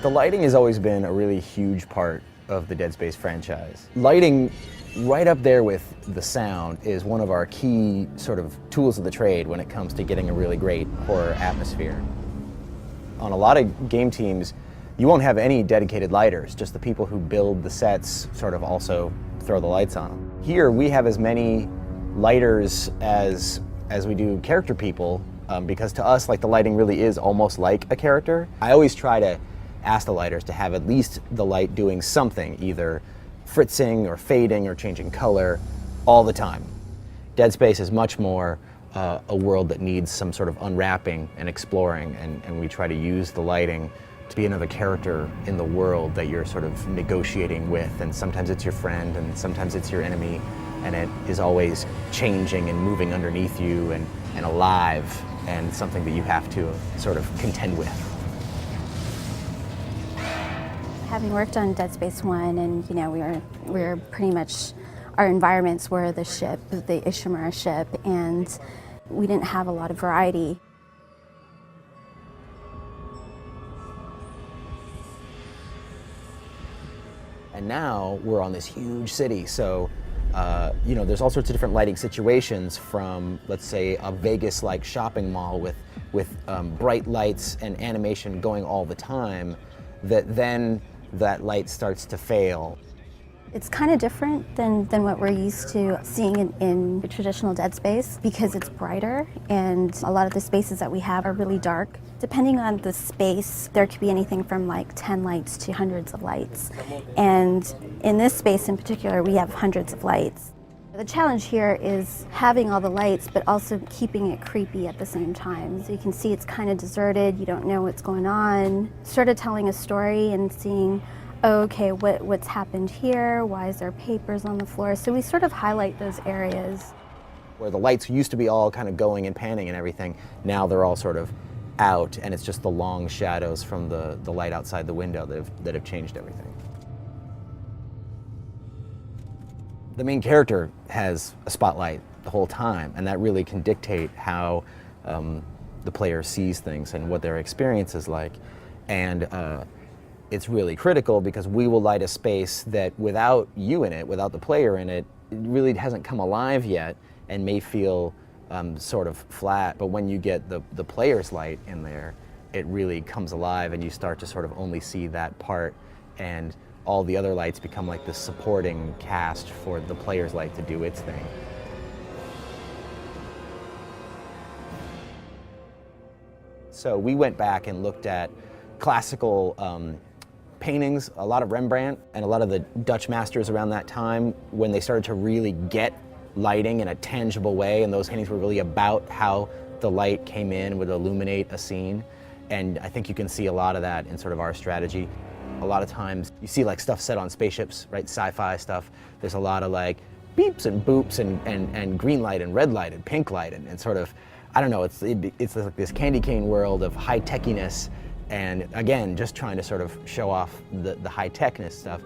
The lighting has always been a really huge part of the Dead Space franchise. Lighting, right up there with the sound, is one of our key sort of tools of the trade when it comes to getting a really great horror atmosphere. On a lot of game teams, you won't have any dedicated lighters, just the people who build the sets sort of also throw the lights on them. Here we have as many lighters as we do character people, because to us, like, the lighting really is almost like a character. I always try to ask the lighters to have at least the light doing something, either fritzing or fading or changing color all the time. Dead Space is much more a world that needs some sort of unwrapping and exploring, and we try to use the lighting to be another character in the world that you're sort of negotiating with, and sometimes it's your friend and sometimes it's your enemy, and it is always changing and moving underneath you and alive, and something that you have to sort of contend with. Having worked on Dead Space 1, and we were pretty much, our environments were the ship, the Ishimura ship, and we didn't have a lot of variety. And now we're on this huge city, so there's all sorts of different lighting situations, from, let's say, a Vegas-like shopping mall with bright lights and animation going all the time, that light starts to fail. It's kind of different than what we're used to seeing in the traditional Dead Space, because it's brighter, and a lot of the spaces that we have are really dark. Depending on the space, there could be anything from like 10 lights to hundreds of lights. And in this space in particular, we have hundreds of lights. The challenge here is having all the lights, but also keeping it creepy at the same time. So you can see it's kind of deserted, you don't know what's going on. Sort of telling a story and seeing, oh, okay, what's happened here? Why is there papers on the floor? So we sort of highlight those areas. Where the lights used to be all kind of going and panning and everything, now they're all sort of out, and it's just the long shadows from the light outside the window that have changed everything. The main character has a spotlight the whole time, and that really can dictate how the player sees things and what their experience is like. And it's really critical, because we will light a space that without you in it, without the player in it, it really hasn't come alive yet and may feel sort of flat. But when you get the player's light in there, it really comes alive, and you start to sort of only see that part, and all the other lights become like the supporting cast for the player's light to do its thing. So we went back and looked at classical paintings, a lot of Rembrandt and a lot of the Dutch masters around that time, when they started to really get lighting in a tangible way, and those paintings were really about how the light came in, would illuminate a scene. And I think you can see a lot of that in sort of our strategy. A lot of times you see like stuff set on spaceships, right? Sci-fi stuff. There's a lot of like beeps and boops and green light and red light and pink light and sort of, I don't know, it's like this candy cane world of high techiness, and again, just trying to sort of show off the high techness stuff.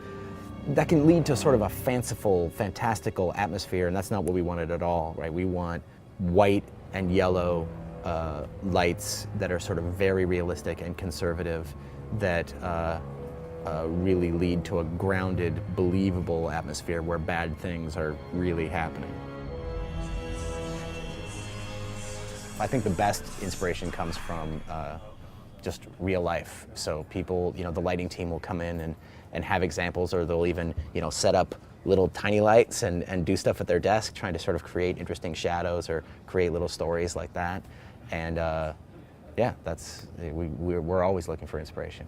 That can lead to sort of a fanciful, fantastical atmosphere, and that's not what we wanted at all, right? We want white and yellow lights that are sort of very realistic and conservative, that really lead to a grounded, believable atmosphere where bad things are really happening. I think the best inspiration comes from just real life. So people, the lighting team will come in and have examples, or they'll even, set up little tiny lights and do stuff at their desk, trying to sort of create interesting shadows or create little stories like that. And yeah, we're always looking for inspiration.